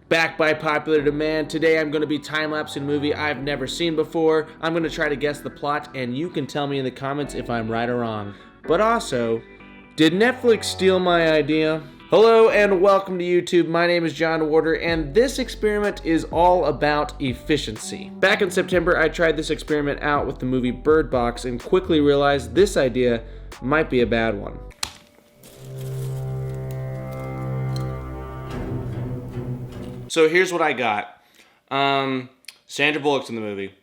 Back by popular demand, today I'm going to be time-lapsing a movie I've never seen before. I'm going to try to guess the plot, and you can tell me in the comments if I'm right or wrong. But also, did Netflix steal my idea? Hello and welcome to YouTube. My name is John Warder, and this experiment is all about efficiency. Back in September, I tried this experiment out with the movie Bird Box and quickly realized this idea might be a bad one. So here's what I got. Sandra Bullock's in the movie.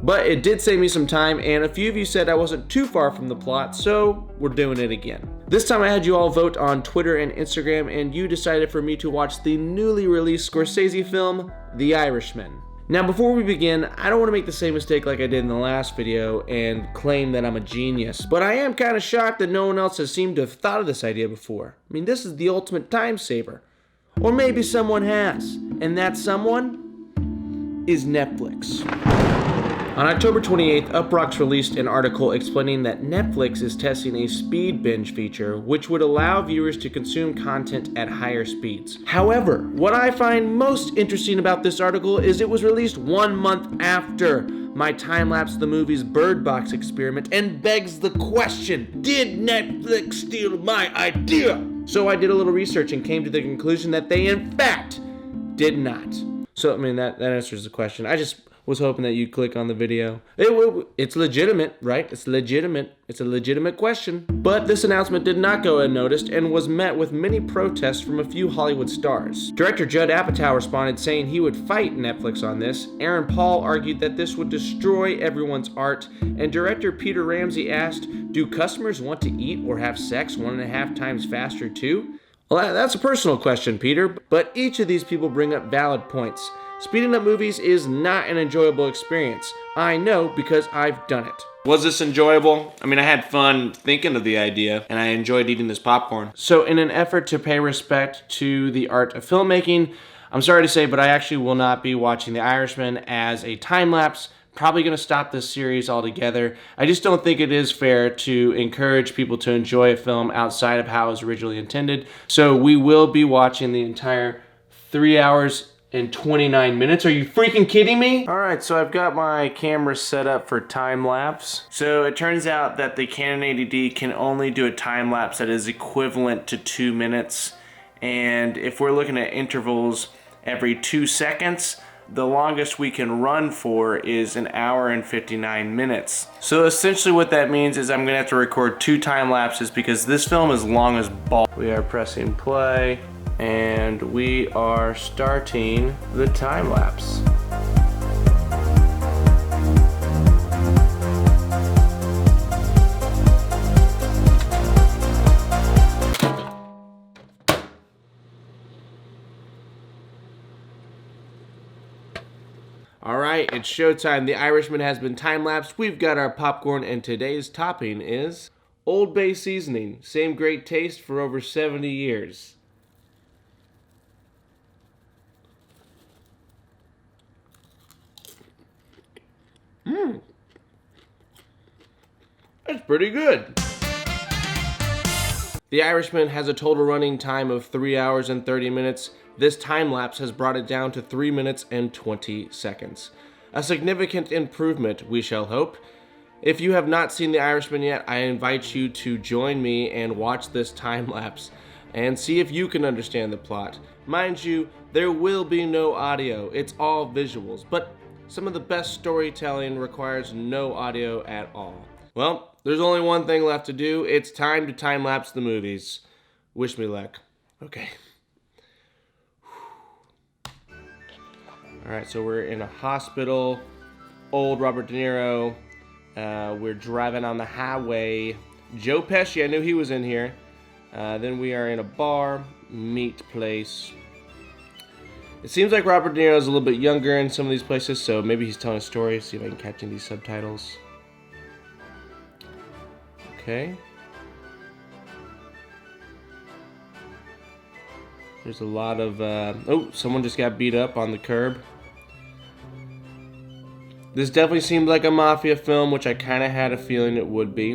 But it did save me some time, and a few of you said I wasn't too far from the plot, so we're doing it again. This time I had you all vote on Twitter and Instagram, and you decided for me to watch the newly released Scorsese film, The Irishman. Now before we begin, I don't want to make the same mistake like I did in the last video and claim that I'm a genius, but I am kind of shocked that no one else has seemed to have thought of this idea before. I mean, this is the ultimate time saver. Or maybe someone has, and that someone is Netflix. On October 28th, Uproxx released an article explaining that Netflix is testing a speed binge feature which would allow viewers to consume content at higher speeds. However, what I find most interesting about this article is it was released 1 month after my Timelapse the Movies Bird Box experiment and begs the question, did Netflix steal my idea? So I did a little research and came to the conclusion that they in fact did not. So I mean that answers the question. I just was hoping that you'd click on the video. It's legitimate, right? It's legitimate. It's a legitimate question. But this announcement did not go unnoticed and was met with many protests from a few Hollywood stars. Director Judd Apatow responded saying he would fight Netflix on this. Aaron Paul argued that this would destroy everyone's art. And director Peter Ramsey asked, do customers want to eat or have sex 1.5 times faster too? Well, that's a personal question, Peter, but each of these people bring up valid points. Speeding up movies is not an enjoyable experience. I know because I've done it. Was this enjoyable? I mean, I had fun thinking of the idea, and I enjoyed eating this popcorn. So in an effort to pay respect to the art of filmmaking, I'm sorry to say, but I actually will not be watching The Irishman as a time-lapse. Probably going to stop this series altogether. I just don't think it is fair to encourage people to enjoy a film outside of how it was originally intended. So we will be watching the entire 3 hours and 29 minutes. Are you freaking kidding me? All right, so I've got my camera set up for time lapse. So it turns out that the Canon 80D can only do a time lapse that is equivalent to 2 minutes. And if we're looking at intervals every 2 seconds, the longest we can run for is 1 hour and 59 minutes. So essentially what that means is I'm gonna have to record 2 time lapses because this film is long as ball. We are pressing play and we are starting the time lapse. All right, it's showtime. The Irishman has been time-lapsed. We've got our popcorn, and today's topping is Old Bay seasoning. Same great taste for over 70 years. That's pretty good. The Irishman has a total running time of 3 hours and 30 minutes. This time lapse has brought it down to 3 minutes and 20 seconds. A significant improvement, we shall hope. If you have not seen The Irishman yet, I invite you to join me and watch this time lapse and see if you can understand the plot. Mind you, there will be no audio. It's all visuals, but some of the best storytelling requires no audio at all. Well, there's only one thing left to do. It's time to time-lapse the movies. Wish me luck. Okay. Alright, so we're in a hospital. Old Robert De Niro. We're driving on the highway. Joe Pesci, I knew he was in here. Then we are in a bar, meat place. It seems like Robert De Niro is a little bit younger in some of these places, so maybe he's telling a story. See if I can catch in these subtitles. Okay. There's a lot of, oh, someone just got beat up on the curb. This definitely seemed like a mafia film, which I kind of had a feeling it would be.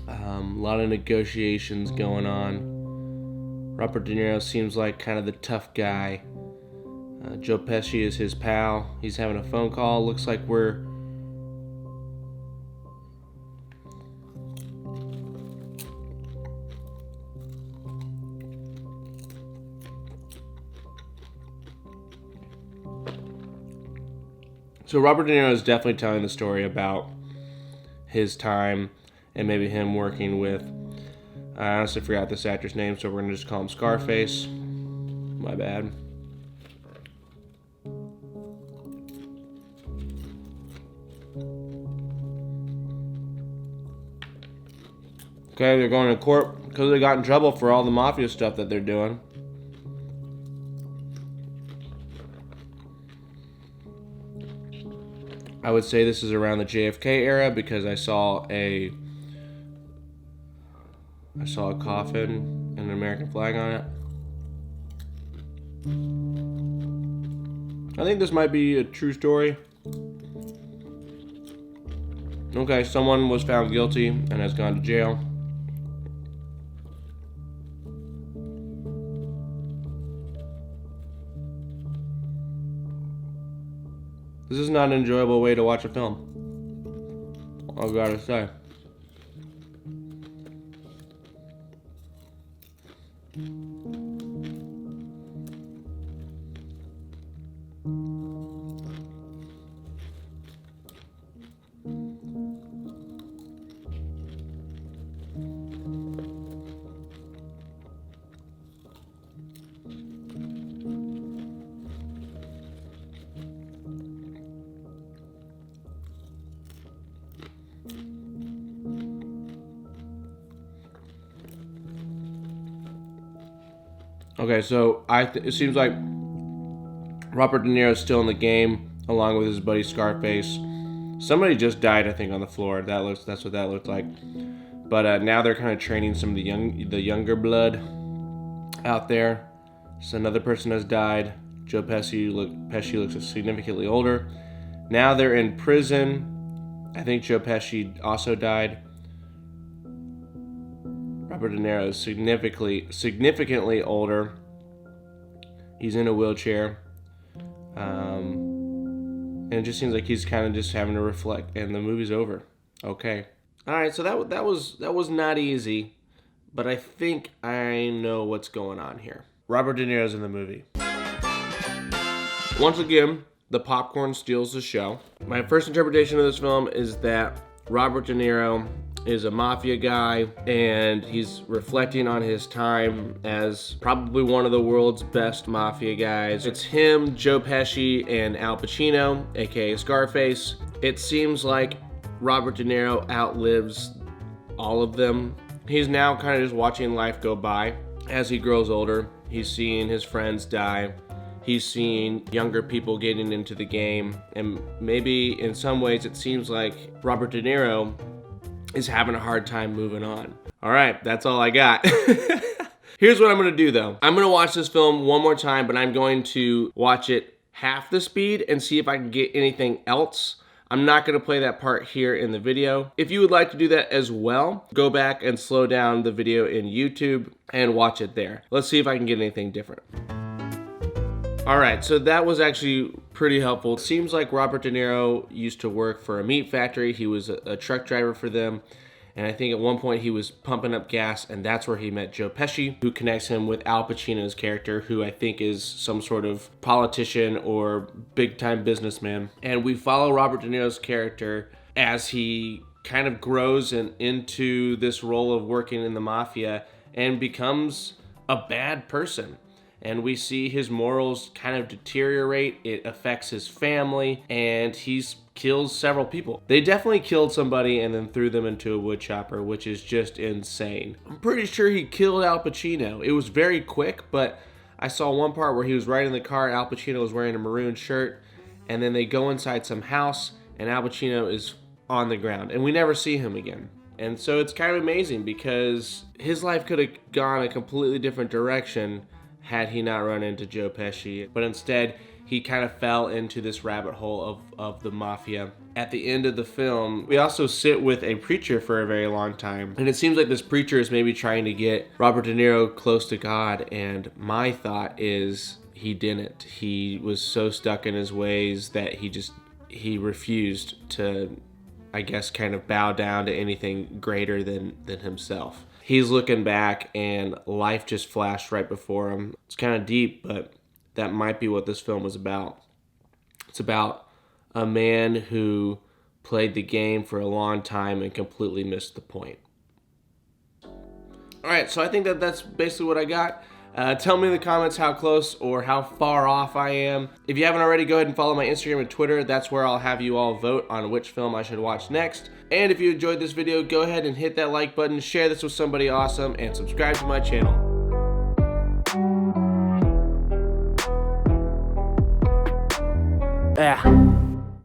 A lot of negotiations going on. Robert De Niro seems like kind of the tough guy. Joe Pesci is his pal. He's having a phone call. Looks like we're... So Robert De Niro is definitely telling the story about his time and maybe him working with... I honestly forgot this actor's name, so we're going to just call him Scarface. My bad. Okay, they're going to court because they got in trouble for all the mafia stuff that they're doing. I would say this is around the JFK era because I saw a coffin and an American flag on it. I think this might be a true story. Okay, someone was found guilty and has gone to jail. This is not an enjoyable way to watch a film, I've got to say. Okay, so it seems like Robert De Niro is still in the game, along with his buddy Scarface. Somebody just died, I think, on the floor. That's what that looked like. But now they're kind of training some of the younger blood out there. So another person has died. Joe Pesci looks significantly older. Now they're in prison. I think Joe Pesci also died. Robert De Niro is significantly older. He's in a wheelchair. And it just seems like he's kind of just having to reflect, and the movie's over. Okay. All right, so that was not easy, but I think I know what's going on here. Robert De Niro's in the movie. Once again, the popcorn steals the show. My first interpretation of this film is that Robert De Niro is a mafia guy, and he's reflecting on his time as probably one of the world's best mafia guys. It's him, Joe Pesci, and Al Pacino, aka Scarface. It seems like Robert De Niro outlives all of them. He's now kind of just watching life go by. As he grows older, he's seeing his friends die. He's seeing younger people getting into the game, and maybe in some ways it seems like Robert De Niro is having a hard time moving on. All right, that's all I got. Here's what I'm gonna do though. I'm gonna watch this film one more time, but I'm going to watch it half the speed and see if I can get anything else. I'm not gonna play that part here in the video. If you would like to do that as well, go back and slow down the video in YouTube and watch it there. Let's see if I can get anything different. All right, so that was actually pretty helpful. It seems like Robert De Niro used to work for a meat factory. He was a truck driver for them. And I think at one point he was pumping up gas, and that's where he met Joe Pesci, who connects him with Al Pacino's character, who I think is some sort of politician or big-time businessman. And we follow Robert De Niro's character as he kind of grows into this role of working in the mafia and becomes a bad person. And we see his morals kind of deteriorate. It affects his family, and he kills several people. They definitely killed somebody and then threw them into a wood chopper, which is just insane. I'm pretty sure he killed Al Pacino. It was very quick, but I saw one part where he was riding the car. Al Pacino was wearing a maroon shirt, and then they go inside some house, and Al Pacino is on the ground, and we never see him again. And so it's kind of amazing because his life could have gone a completely different direction had he not run into Joe Pesci. But instead, he kind of fell into this rabbit hole of the mafia. At the end of the film, we also sit with a preacher for a very long time. And it seems like this preacher is maybe trying to get Robert De Niro close to God. And my thought is he didn't. He was so stuck in his ways that he refused to, I guess, kind of bow down to anything greater than himself. He's looking back and life just flashed right before him. It's kind of deep, but that might be what this film is about. It's about a man who played the game for a long time and completely missed the point. Alright, so I think that's basically what I got. Tell me in the comments how close or how far off I am. If you haven't already, go ahead and follow my Instagram and Twitter. That's where I'll have you all vote on which film I should watch next. And if you enjoyed this video, go ahead and hit that like button, share this with somebody awesome, and subscribe to my channel. Yeah.